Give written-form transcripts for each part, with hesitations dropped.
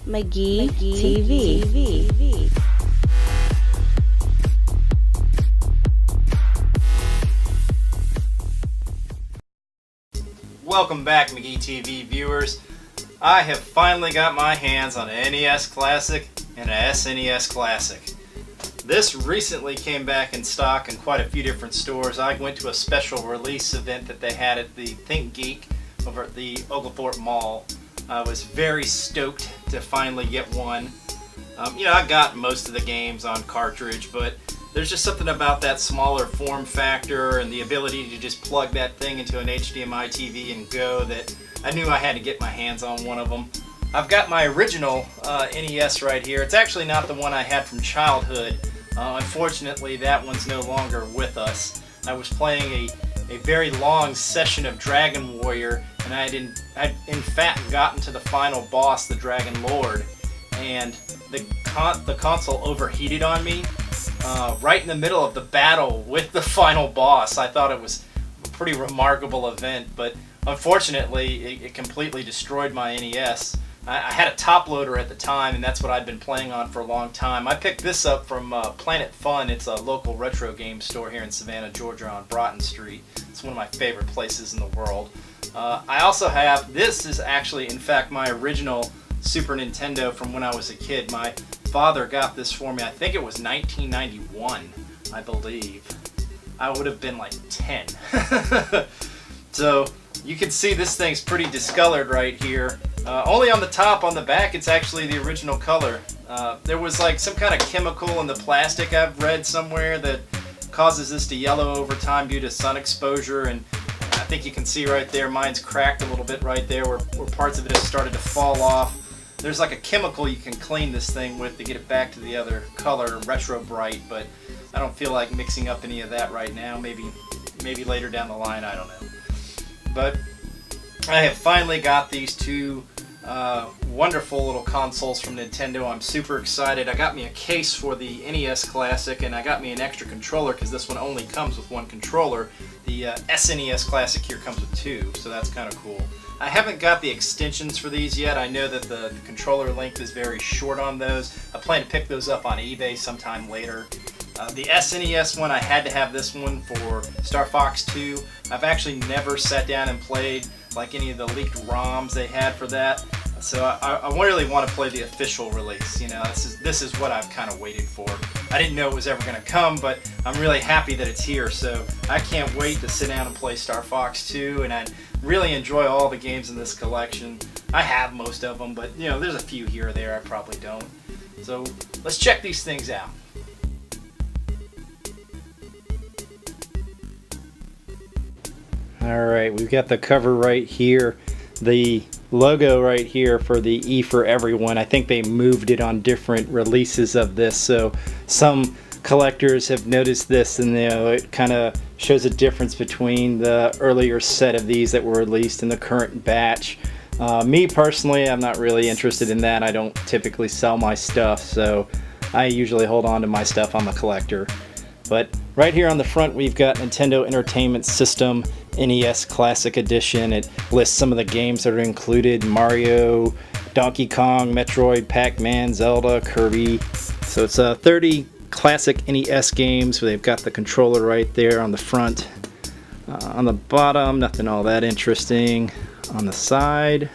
McGee TV. Welcome back, McGee TV viewers. I have finally got my hands on an NES Classic and an SNES Classic. This recently came back in stock in quite a few different stores. I went to a special release event that they had at the Think Geek over at the Oglethorpe Mall. I was very stoked to finally get one. I got most of the games on cartridge, but there's just something about that smaller form factor and the ability to just plug that thing into an HDMI TV and go that I knew I had to get my hands on one of them. I've got my original NES right here. It's actually not the one I had from childhood. Unfortunately, that one's no longer with us. I was playing a very long session of Dragon Warrior, and I'd in fact gotten to the final boss, the Dragon Lord, and the console overheated on me right in the middle of the battle with the final boss. I thought it was a pretty remarkable event, but unfortunately it completely destroyed my NES. I had a top loader at the time, and that's what I'd been playing on for a long time. I picked this up from Planet Fun. It's a local retro game store here in Savannah, Georgia on Broughton Street. It's one of my favorite places in the world. I also have, this is actually in fact my original Super Nintendo from when I was a kid. My father got this for me. I think it was 1991, I believe. I would have been like 10. So you can see this thing's pretty discolored right here. Only on the top, on the back, it's actually the original color. There was like some kind of chemical in the plastic I've read somewhere that causes this to yellow over time due to sun exposure, and I think you can see right there, mine's cracked a little bit right there where parts of it have started to fall off. There's like a chemical you can clean this thing with to get it back to the other color, retro bright, but I don't feel like mixing up any of that right now. Maybe later down the line, I don't know. But I have finally got these two wonderful little consoles from Nintendo. I'm super excited. I got me a case for the NES Classic, and I got me an extra controller because this one only comes with one controller. The SNES Classic here comes with two, so that's kind of cool. I haven't got the extensions for these yet. I know that the controller length is very short on those. I plan to pick those up on eBay sometime later. The SNES one, I had to have this one for Star Fox 2. I've actually never sat down and played like any of the leaked ROMs they had for that. So I really want to play the official release. You know, this is what I've kind of waited for. I didn't know it was ever going to come, but I'm really happy that it's here. So I can't wait to sit down and play Star Fox 2, and I really enjoy all the games in this collection. I have most of them, but there's a few here or there I probably don't. So let's check these things out. Alright, we've got the cover right here, the logo right here for the E for Everyone. I think they moved it on different releases of this, so some collectors have noticed this, and it kind of shows a difference between the earlier set of these that were released and the current batch. Me personally, I'm not really interested in that. I don't typically sell my stuff, so I usually hold on to my stuff. I'm a collector. But right here on the front, we've got Nintendo Entertainment System NES Classic Edition. It lists some of the games that are included: Mario, Donkey Kong, Metroid, Pac-Man, Zelda, Kirby. So it's 30 classic NES games. They've got the controller right there on the front. On the bottom, nothing all that interesting. On the side,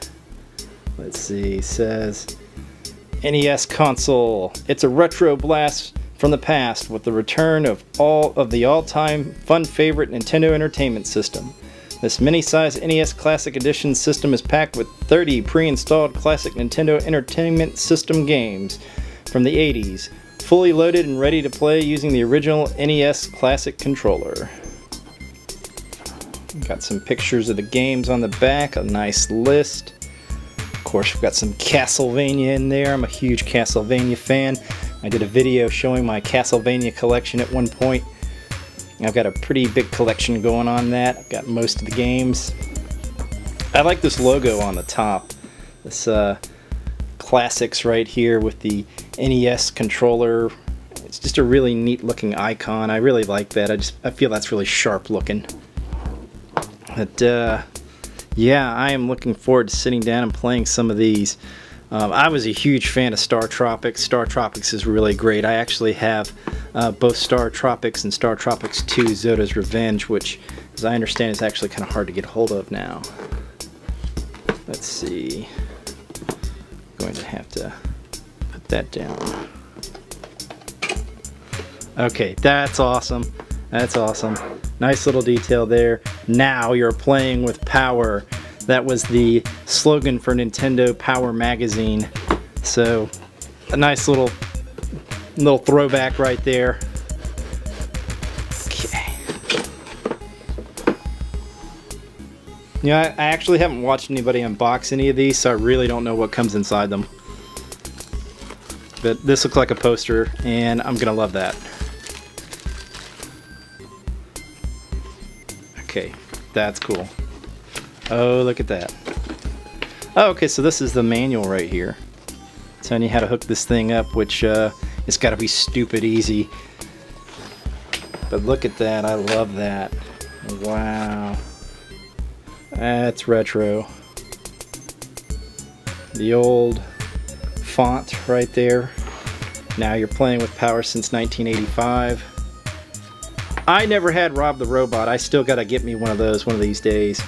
let's see, it says NES console. It's a retro blast from the past with the return of all of the all-time fun favorite Nintendo Entertainment System. This mini-size NES Classic Edition system is packed with 30 pre-installed classic Nintendo Entertainment System games from the 80s, fully loaded and ready to play using the original NES Classic controller. Got some pictures of the games on the back, a nice list. Of course, we've got some Castlevania in there. I'm a huge Castlevania fan. I did a video showing my Castlevania collection at one point. I've got a pretty big collection going on that. I've got most of the games. I like this logo on the top. This classics right here with the NES controller. It's just a really neat looking icon. I really like that. I feel that's really sharp looking. But yeah, I am looking forward to sitting down and playing some of these. I was a huge fan of Star Tropics. Star Tropics is really great. I actually have both Star Tropics and Star Tropics 2 Zoda's Revenge, which, as I understand, is actually kind of hard to get hold of now. Let's see. I'm going to have to put that down. Okay, that's awesome. That's awesome. Nice little detail there. Now you're playing with power. That was the slogan for Nintendo Power Magazine. So, a nice little throwback right there. Okay. Yeah, I actually haven't watched anybody unbox any of these, so I really don't know what comes inside them. But this looks like a poster, and I'm gonna love that. Okay, that's cool. Oh, look at that. Oh, okay, so this is the manual right here. Telling you how to hook this thing up, which it's got to be stupid easy. But look at that, I love that. Wow. That's retro. The old font right there. Now you're playing with power since 1985. I never had Rob the Robot. I still got to get me one of those one of these days.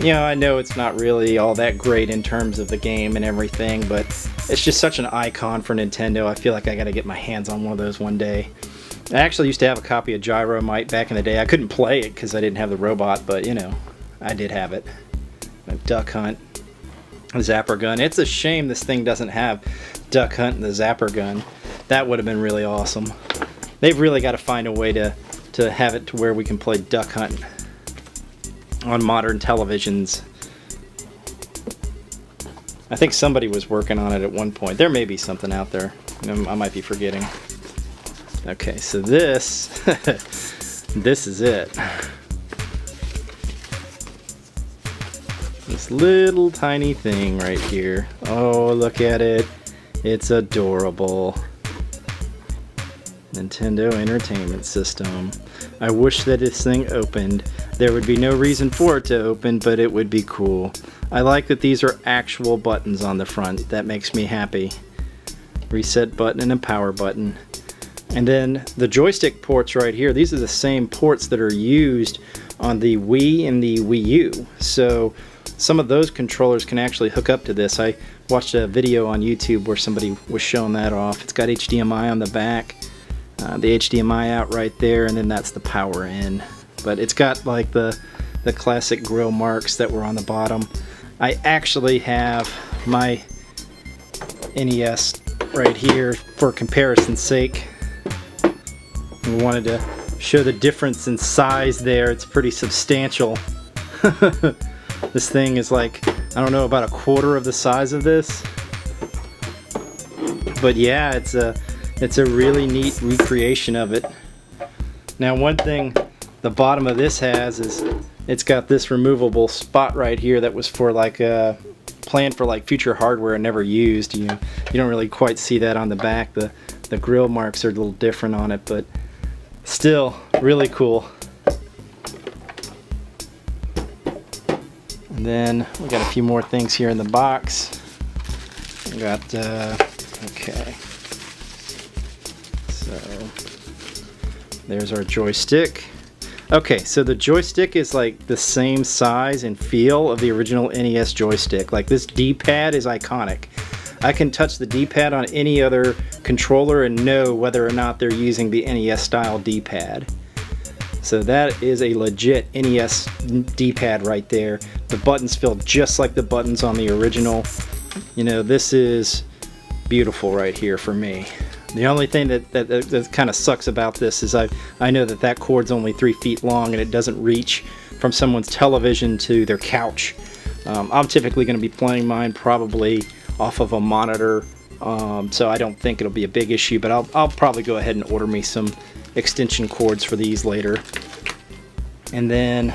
You know, I know it's not really all that great in terms of the game and everything, but it's just such an icon for Nintendo. I feel like I gotta get my hands on one of those one day. I actually used to have a copy of Gyromite back in the day. I couldn't play it because I didn't have the robot, but you know, I did have it. A Duck Hunt, a Zapper Gun. It's a shame this thing doesn't have Duck Hunt and the Zapper Gun. That would have been really awesome. They've really got to find a way to have it to where we can play Duck Hunt on modern televisions. I think somebody was working on it at one point. There may be something out there. I might be forgetting. Okay, so this this is it. This little tiny thing right here. Oh, look at it. It's adorable. Nintendo Entertainment System. I wish that this thing opened. There would be no reason for it to open, but it would be cool. I like that these are actual buttons on the front. That makes me happy. Reset button and a power button. And then the joystick ports right here, these are the same ports that are used on the Wii and the Wii U. So some of those controllers can actually hook up to this. I watched a video on YouTube where somebody was showing that off. It's got HDMI on the back. The HDMI out right there, and then that's the power in. But it's got like the classic grill marks that were on the bottom. I actually have my NES right here for comparison's sake. I wanted to show the difference in size there. It's pretty substantial. This thing is like, I don't know, about a quarter of the size of this. But yeah, it's a really neat recreation of it. Now, one thing the bottom of this has is it's got this removable spot right here that was for like planned for like future hardware and never used. You don't really quite see that on the back. The grill marks are a little different on it, but still really cool. And then we got a few more things here in the box. We got okay. So there's our joystick. Okay, so the joystick is like the same size and feel of the original NES joystick. Like, this D-pad is iconic. I can touch the D-pad on any other controller and know whether or not they're using the NES style D-pad. So that is a legit NES D-pad right there. The buttons feel just like the buttons on the original. You know, this is beautiful right here for me. The only thing that kind of sucks about this is I know that cord's only 3 feet long and it doesn't reach from someone's television to their couch. I'm typically going to be playing mine probably off of a monitor, so I don't think it'll be a big issue, but I'll probably go ahead and order me some extension cords for these later. And then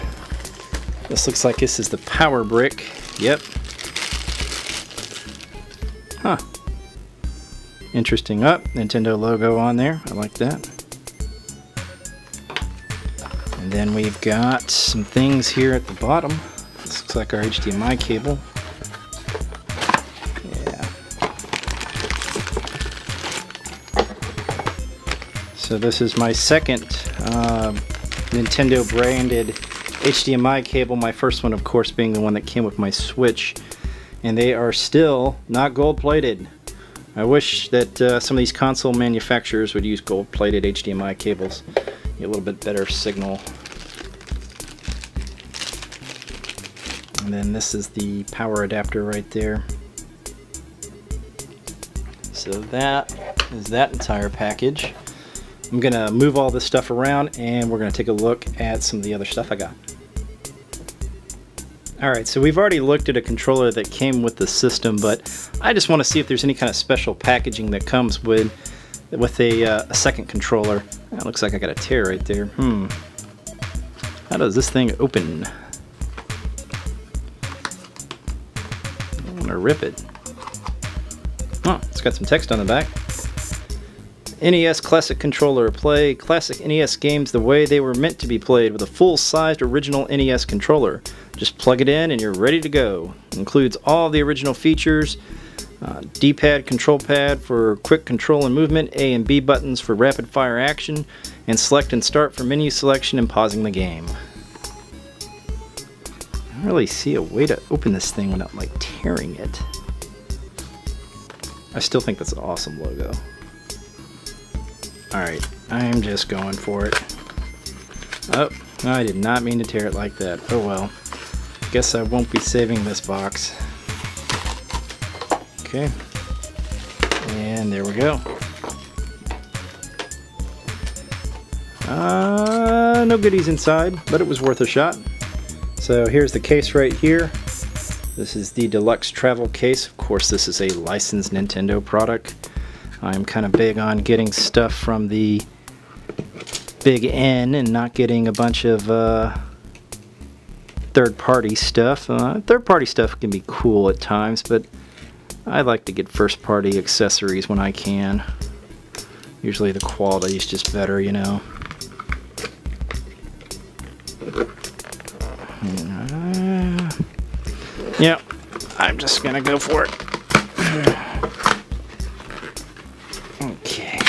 this looks like this is the power brick. Yep. Huh. Interesting. Nintendo logo on there. I like that. And then we've got some things here at the bottom. This looks like our HDMI cable. So this is my second Nintendo branded HDMI cable. My first one, of course, being the one that came with my Switch. And they are still not gold plated. I wish that some of these console manufacturers would use gold plated HDMI cables. Get a little bit better signal. And then this is the power adapter right there. So that is that entire package. I'm gonna move all this stuff around and we're gonna take a look at some of the other stuff I got. Alright, so we've already looked at a controller that came with the system, but I just want to see if there's any kind of special packaging that comes with a second controller. That looks like I got a tear right there. How does this thing open? I want to rip it. Oh, it's got some text on the back. NES Classic Controller. Play classic NES games the way they were meant to be played with a full-sized original NES controller. Just plug it in and you're ready to go. Includes all the original features. D-pad, control pad for quick control and movement, A and B buttons for rapid fire action, and select and start for menu selection and pausing the game. I don't really see a way to open this thing without like tearing it. I still think that's an awesome logo. Alright, I'm just going for it. Oh, I did not mean to tear it like that. Oh well. Guess I won't be saving this box. Okay. And there we go. No goodies inside, but it was worth a shot. So here's the case right here. This is the deluxe travel case. Of course, this is a licensed Nintendo product. I'm kind of big on getting stuff from the Big N and not getting a bunch of third-party stuff. Third-party stuff can be cool at times, but I like to get first-party accessories when I can. Usually the quality is just better, you know. Yeah, I'm just gonna go for it. Okay.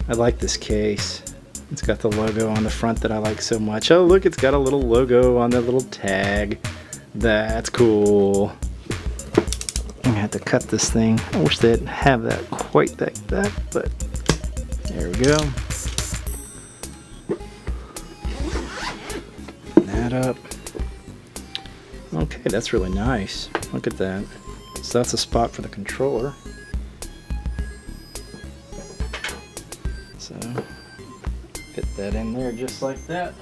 I like this case. It's got the logo on the front that I like so much. Oh, look, it's got a little logo on the little tag. That's cool. I had to cut this thing. I wish they'd have that quite like that, but there we go. That up. Okay, that's really nice. Look at that. So that's a spot for the controller. So fit that in there just like that.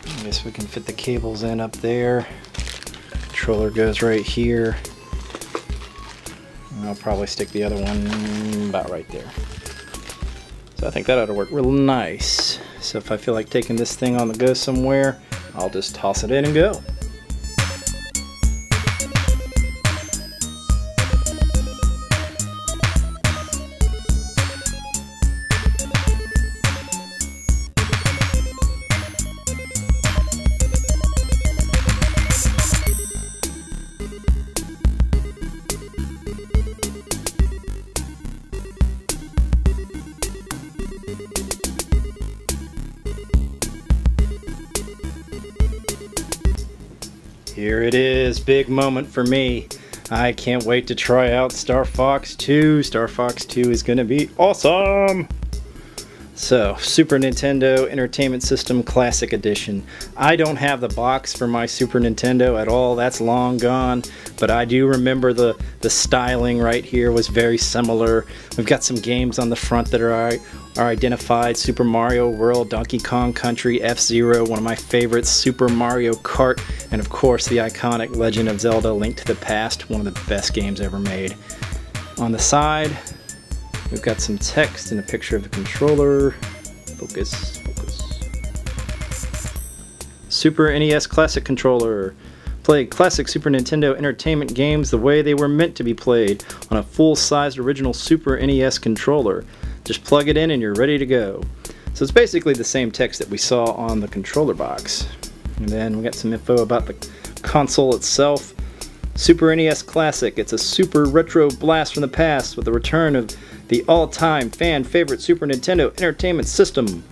I guess we can fit the cables in up there. Controller goes right here. And I'll probably stick the other one about right there. So I think that ought to work real nice. So if I feel like taking this thing on the go somewhere, I'll just toss it in and go. Here it is, big moment for me. I can't wait to try out Star Fox 2. Star Fox 2 is going to be awesome! So, Super Nintendo Entertainment System Classic Edition. I don't have the box for my Super Nintendo at all, that's long gone, but I do remember the styling right here was very similar. We've got some games on the front that are identified. Super Mario World, Donkey Kong Country, F-Zero, one of my favorites, Super Mario Kart, and of course the iconic Legend of Zelda: Link to the Past, one of the best games ever made. On the side, we've got some text and a picture of the controller. Focus, focus. Super NES Classic Controller. Play classic Super Nintendo Entertainment games the way they were meant to be played on a full-sized original Super NES controller. Just plug it in and you're ready to go. So it's basically the same text that we saw on the controller box. And then we got some info about the console itself. Super NES Classic. It's a super retro blast from the past with the return of the all-time fan favorite Super Nintendo Entertainment System.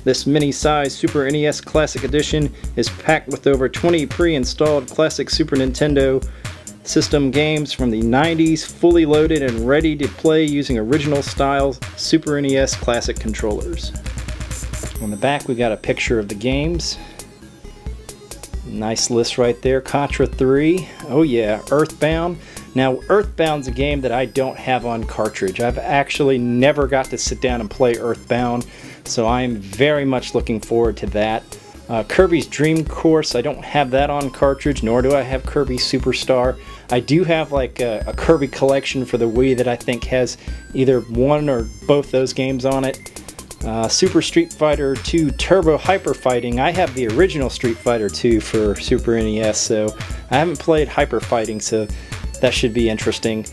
This mini-sized Super NES Classic Edition is packed with over 20 pre-installed classic Super Nintendo System games from the 90s, fully loaded and ready to play using original style Super NES Classic controllers. On the back we got a picture of the games. Nice list right there. Contra 3. Oh yeah, Earthbound. Now Earthbound's a game that I don't have on cartridge. I've actually never got to sit down and play Earthbound, so I'm very much looking forward to that. Kirby's Dream Course, I don't have that on cartridge, nor do I have Kirby Superstar. I do have like a Kirby collection for the Wii that I think has either one or both those games on it. Super Street Fighter 2 Turbo Hyper Fighting. I have the original Street Fighter 2 for Super NES, so I haven't played Hyper Fighting, so that should be interesting.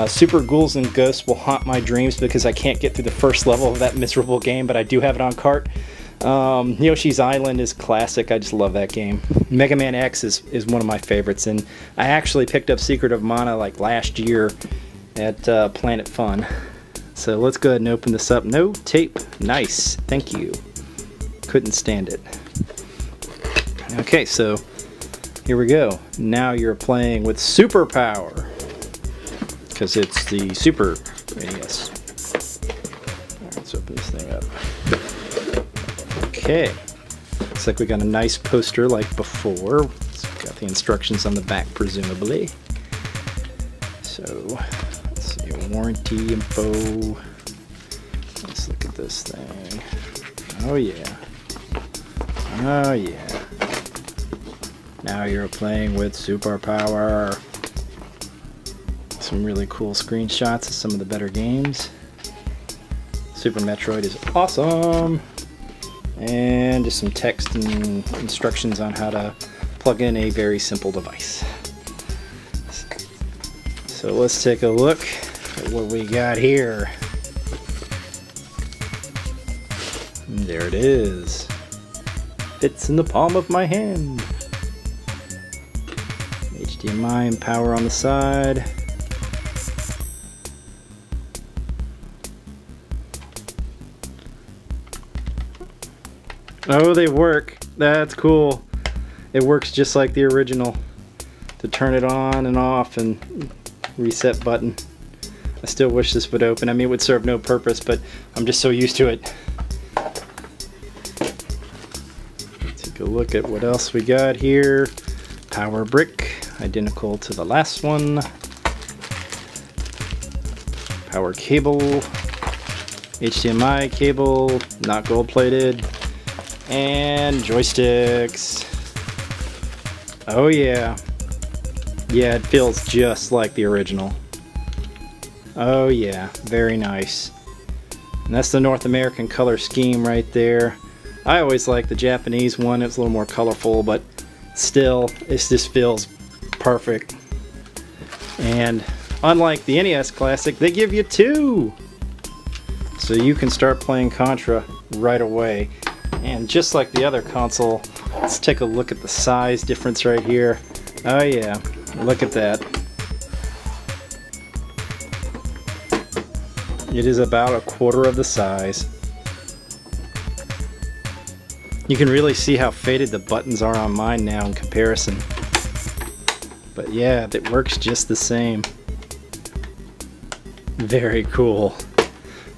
Super Ghouls and Ghosts will haunt my dreams because I can't get through the first level of that miserable game, but I do have it on cart. Yoshi's Island is classic. I just love that game. Mega Man X is one of my favorites, and I actually picked up Secret of Mana like last year at Planet Fun. So let's go ahead and open this up. No tape. Nice. Thank you. Couldn't stand it. Okay, so here we go. Now you're playing with Superpower, because it's the Super NES. Alright, let's open this thing up. Okay. Looks like we got a nice poster like before. It's got the instructions on the back, presumably. So warranty info. Let's look at this thing. Oh yeah. Oh yeah. Now you're playing with Superpower. Some really cool screenshots of some of the better games. Super Metroid is awesome. And just some text and instructions on how to plug in a very simple device. So let's take a look at what we got here. And there it is. Fits in the palm of my hand. HDMI and power on the side. Oh, they work. That's cool. It works just like the original. To turn it on and off and reset button. I still wish this would open. I mean, it would serve no purpose, but I'm just so used to it. Take a look at what else we got here. Power brick, identical to the last one. Power cable. HDMI cable, not gold plated. And joysticks. Oh yeah. Yeah, it feels just like the original. Oh yeah, very nice. And that's the North American color scheme right there. I always like the Japanese one. It's a little more colorful, but still, it just feels perfect. And unlike the NES Classic, they give you two! So you can start playing Contra right away. And just like the other console, let's take a look at the size difference right here. Oh yeah, look at that. It is about a quarter of the size. You can really see how faded the buttons are on mine now in comparison. But yeah, it works just the same. Very cool.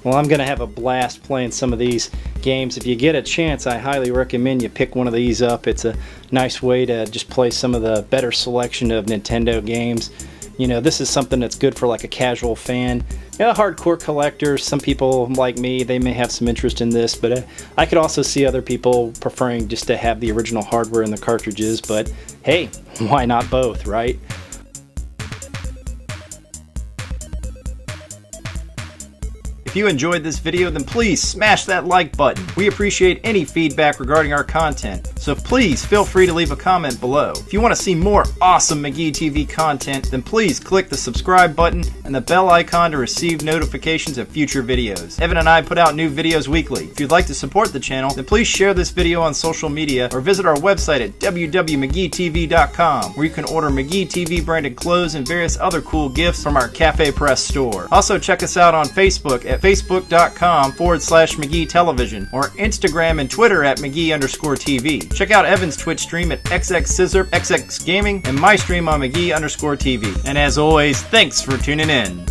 Well, I'm going to have a blast playing some of these games. If you get a chance, I highly recommend you pick one of these up. It's a nice way to just play some of the better selection of Nintendo games. You know, this is something that's good for like a casual fan. Yeah, hardcore collectors, some people like me, they may have some interest in this, but I could also see other people preferring just to have the original hardware and the cartridges, but hey, why not both, right? If you enjoyed this video, then please smash that like button. We appreciate any feedback regarding our content. so please feel free to leave a comment below. If you want to see more awesome McGee TV content, then please click the subscribe button and the bell icon to receive notifications of future videos. Evan and I put out new videos weekly. If you'd like to support the channel, then please share this video on social media or visit our website at www.mcgeetv.com, where you can order McGee TV branded clothes and various other cool gifts from our Cafe Press store. Also check us out on Facebook at facebook.com/McGee Television or Instagram and Twitter at McGee_TV. Check out Evan's Twitch stream at XXScissor, XX Gaming, and my stream on McGee_TV. And as always, thanks for tuning in.